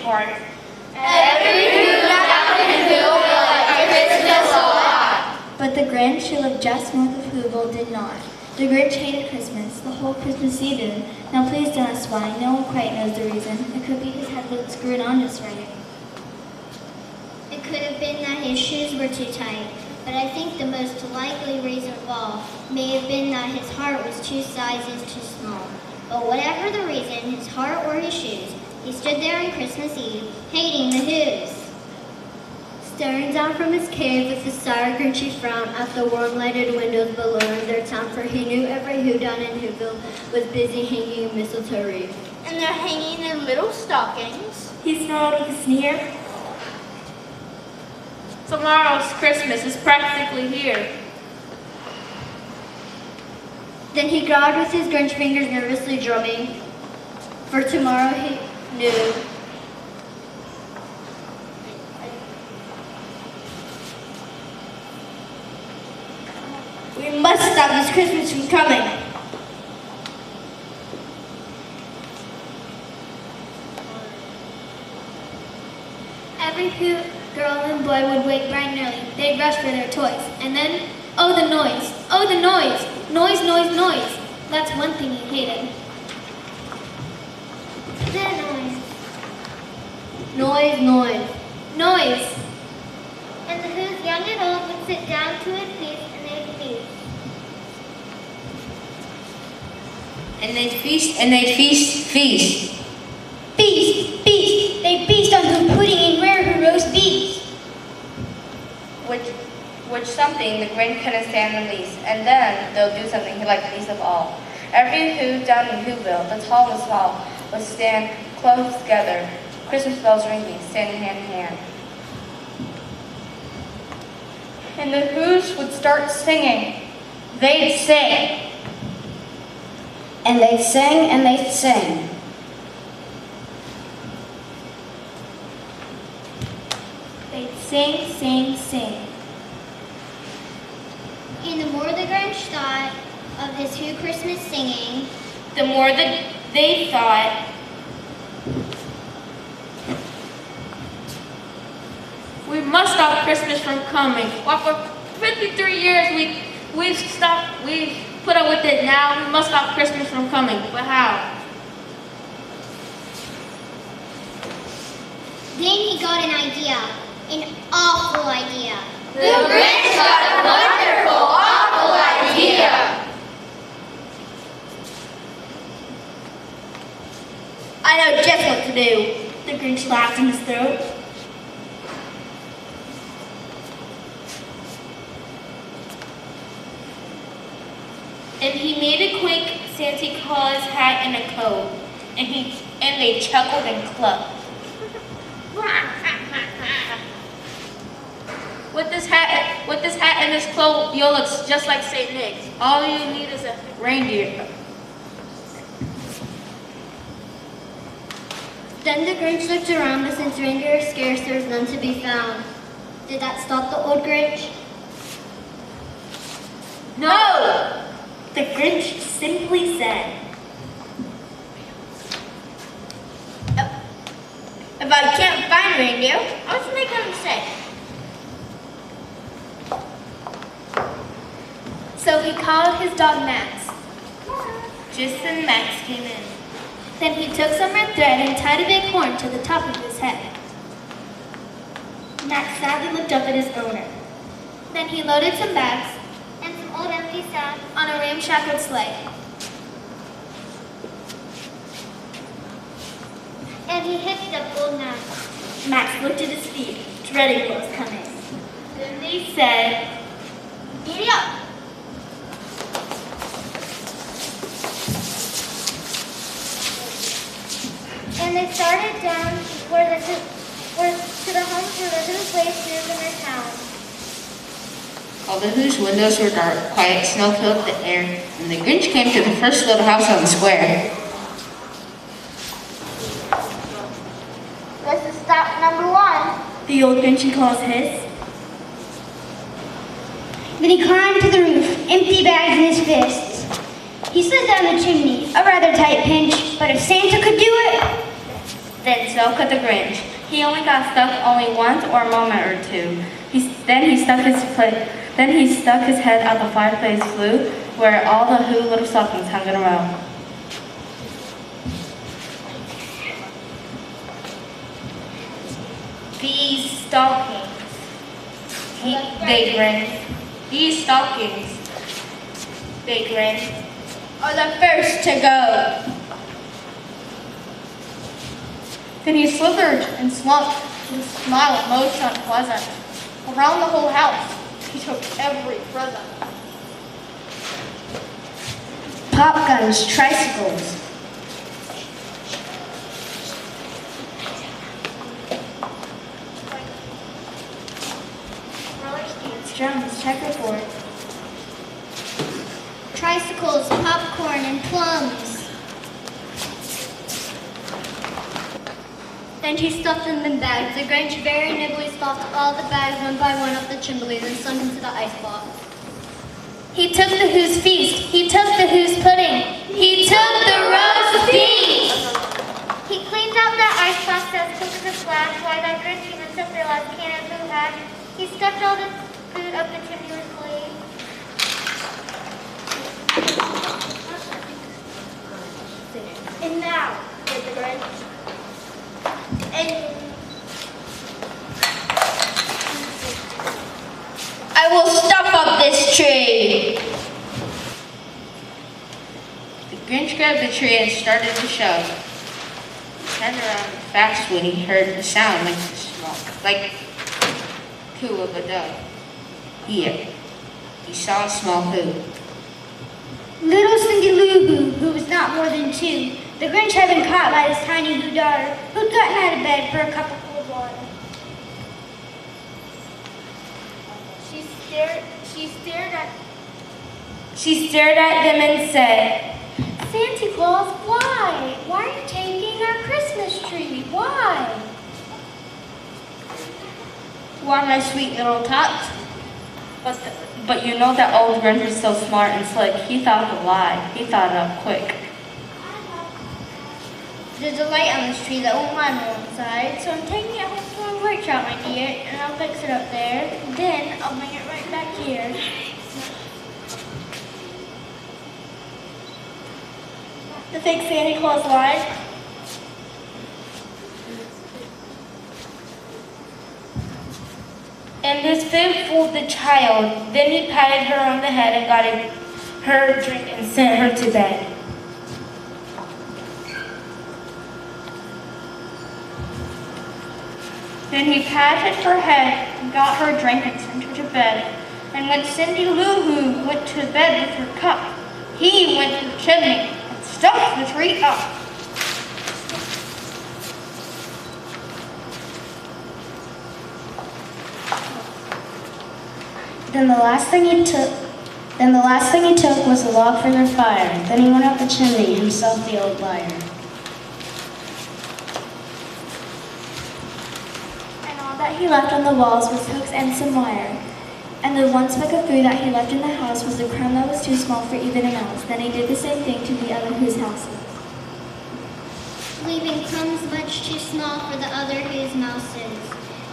part. Every who down in Whoville liked Christmas a lot. But the Grinch, who lived just north of Whoville, did not. The Grinch hated Christmas, the whole Christmas season. Now please don't ask why, no one quite knows the reason. It could be his head wasn't screwed on just right. It could have been that his shoes were too tight, but I think the most likely reason of all may have been that his heart was 2 sizes too small. But whatever the reason, his heart or his shoes, he stood there on Christmas Eve, hating the Whos. Staring down from his cave with a sour, grinchy frown at the warm lighted windows below in their town, for he knew every who down in Whoville was busy hanging a mistletoe wreath. And they're hanging in little stockings. He snarled with a sneer. Tomorrow's Christmas is practically here. Then he growled with his Grinch fingers nervously drumming, for tomorrow he knew. We must stop this Christmas from coming. Every who girl and boy would wake bright and early. They'd rush for their toys. And then, oh the noise! Oh the noise! Noise, noise, noise! That's one thing he hated. The noise. Noise, noise. Noise! And the Whos, young and old, would sit down to a feast and they'd feast. And they'd feast, and they'd feast. Feast! Feast! They feast on the pudding and rare roast beef. Which something the Grinch couldn't stand the least. And then they'll do something he liked least of all. Every who down in Whoville, the tall and the small, would stand close together, Christmas bells ringing, standing hand in hand. And the Whos would start singing. They'd sing. And they'd sing and they'd sing. They'd sing, sing, sing. And the more the Grinch thought of his Who Christmas singing, The more that they thought, we must stop Christmas from coming. Well, for 53 years we've put up with it. Now we must stop Christmas from coming. But how? then he got an idea, an awful idea. The Grinch got a wonderful, awful idea. I know just what to do. The Grinch laughed in his throat. And he made a quick Santa Claus hat and a coat, and they chuckled and clucked. With this hat and this cloak, you'll look just like Saint Nick. All you need is a reindeer. Then the Grinch looked around, but since reindeer are scarce, there was none to be found. Did that stop the old Grinch? No! The Grinch simply said, If I can't find reindeer, I'll just make them say. So he called his dog Max. Just then Max came in. Then he took some red thread and tied a big horn to the top of his head. Max sadly looked up at his owner. Then he loaded some bags And some old empty sacks. on a ramshackle sleigh. And he hitched up old Max. Max looked at his feet, dreading what was coming. Then they said, Giddy up. And they started down to the homes where the Whos lived in their town. All the Whos' windows were dark, quiet snow filled the air, and the Grinch came to the first little house on the square. This is stop number 1. The old Grinchy Claus hissed. Then he climbed to the roof, empty bags in his fists. He slid down the chimney, a rather tight pinch, but if Santa could do it, Then so could the Grinch. He only got stuck only once or a moment or two. Then he stuck his head out the fireplace flue, where all the Who little stockings hung in a row. These stockings, they grinned. These stockings, they grinned, are the first to go. Then he slithered and slunk, his smile most unpleasant. Around the whole house, he took every present. Pop guns, tricycles. Roller skates, drums, checkerboard. Tricycles, popcorn, and plums. And he stuffed them in bags. The Grinch very nimbly stuffed all the bags one by one up the chimney and sunk into the icebox. He took the Who's feast. He took the Who's pudding. He took the roast beef. He cleaned out the icebox as quick as a flash, while the Grinch even took the last can of Who had. He stuffed all the food up the chimney with glee. And now, said the Grinch. I will stuff up this tree. The Grinch grabbed the tree and started to shove. He turned around fast when he heard a sound like the smoke, like coo of a dove. Here, he saw a small Who. Little Cindy Lou Who was not more than 2. The Grinch had been caught by his tiny Who daughter, who'd gotten out of bed for a cup of cold water. She stared at them and said, Santa Claus, why? Why are you taking our Christmas tree? Why? "Why, my sweet little tots?" But you know that old Grinch was so smart and slick. He thought of a lie. He thought it up quick. There's a light on this tree that won't light on one side, so I'm taking it home to a workshop, my dear, and I'll fix it up there. Then I'll bring it right back here. The fake Santa Claus lied. And this fib fooled the child. Then he patted her on the head and got her a drink and sent her to bed. Then he patted her head and got her a drink and sent her to bed. And when Cindy Lou Who went to bed with her cup, he went to the chimney and stuffed the tree up. Then the last thing he took was a log for their fire. Then he went up the chimney, himself the old liar. And all that he left on the walls was hooks and some wire. And the one speck of food that he left in the house was the crumb that was too small for even a mouse. Then he did the same thing to the other Who's houses. Leaving crumbs much too small for the other Who's mouses.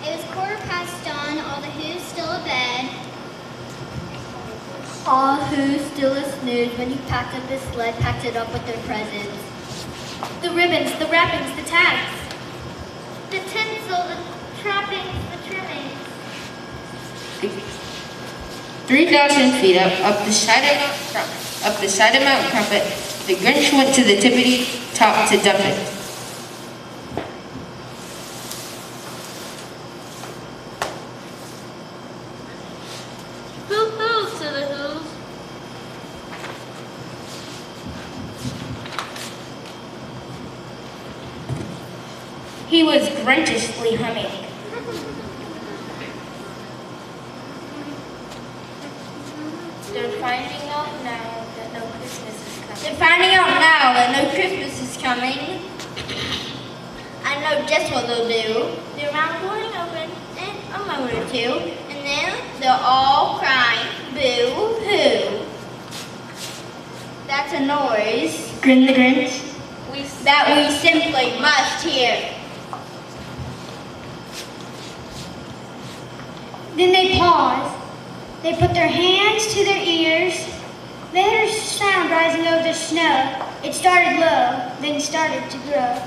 It was 1:15 dawn, all the Who's still abed. All Who still a snooze when he packed up his sled, packed it up with their presents. The ribbons, the wrappings, the tags. The tinsel, the trappings, the trimmings. 3,000 feet up the side of Mount Crumpet, the Grinch went to the tippity top to dump it. Hoo-hoo to the Who's. He was Grinchishly humming. They're finding out now that no Christmas is coming. They're finding out now that no Christmas is coming. I know just what they'll do. Their mouths will hang open in a moment or two, and then they'll all cry, boo-hoo. That's a noise Grinned the Grinch. that we simply must hear. Then they paused. They put their hands to their ears. They heard a sound rising over the snow. It started low, then started to grow.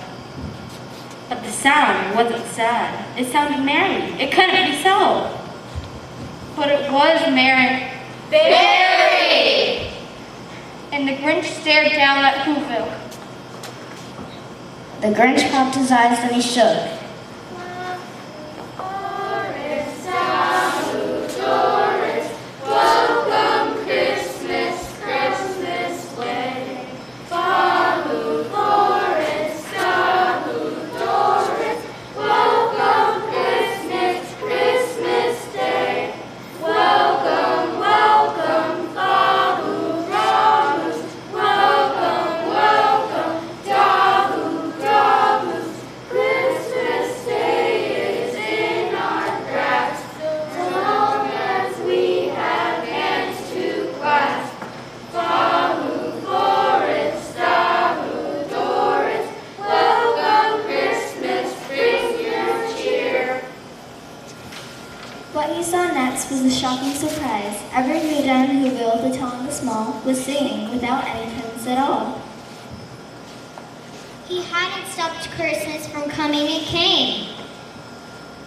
But the sound wasn't sad. It sounded merry. It couldn't be so. But it was merry. Very! And the Grinch stared down at Whoville. The Grinch popped his eyes and he shook. What he saw next was a shocking surprise. Every who down in Whoville, the tall and the small, was singing without any pins at all. He hadn't stopped Christmas from coming, it came.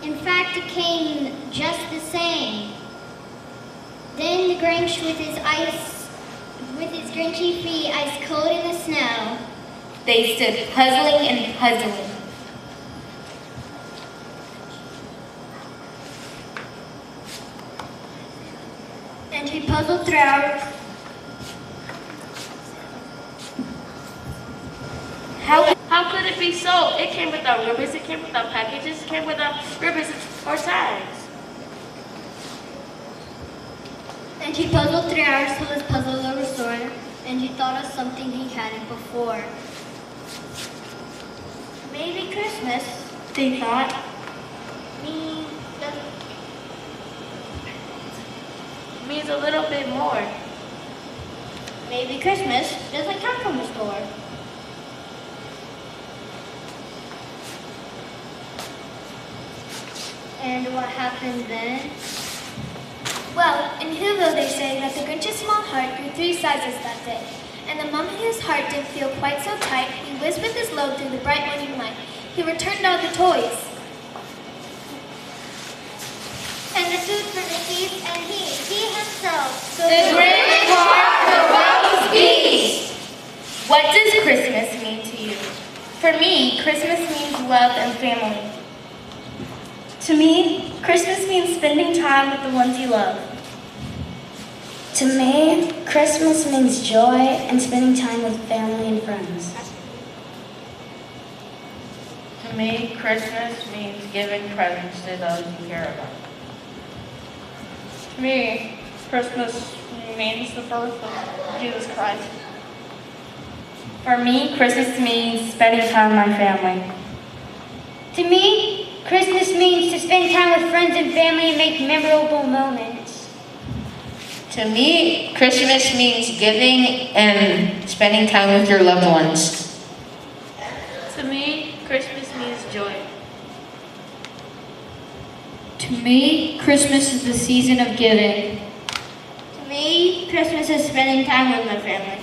In fact, it came just the same. Then the Grinch with his Grinchy feet ice cold in the snow. They stood puzzling and puzzling. And he puzzled through hours. How could it be so? It came without ribbons, it came without packages, it came without ribbons or tags. And he puzzled 3 hours till his puzzle was sore, and he thought of something he hadn't before. Maybe Christmas, they thought. Means a little bit more. Maybe Christmas doesn't come from the store. And what happened then? Well, in Whoville they say that the Grinch's small heart grew 3 sizes that day. And the moment his heart didn't feel quite so tight, he whizzed with his load through the bright morning light. He returned all the toys. And the food for the feast, and he himself. The Grinch brought the roast beast. What does Christmas mean to you? For me, Christmas means love and family. To me, Christmas means spending time with the ones you love. To me, Christmas means joy and spending time with family and friends. To me, Christmas means giving presents to those you care about. To me, Christmas means the birth of Jesus Christ. For me, Christmas means spending time with my family. To me, Christmas means to spend time with friends and family and make memorable moments. To me, Christmas means giving and spending time with your loved ones. To me, Christmas means joy. To me, Christmas is the season of giving. To me, Christmas is spending time with my family.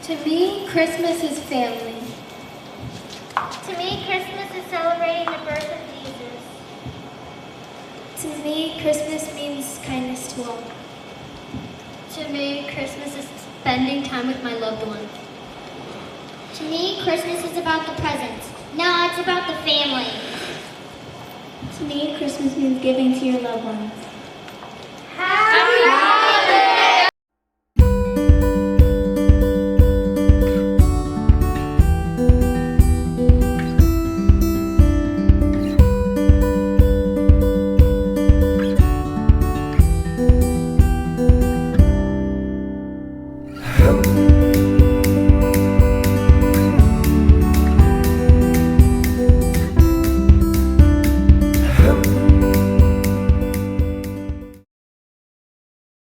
To me, Christmas is family. To me, Christmas is celebrating the birth of Jesus. To me, Christmas means kindness to all. To me, Christmas is spending time with my loved ones. To me, Christmas is about the presents. No, it's about the family. To me, Christmas means giving to your loved ones.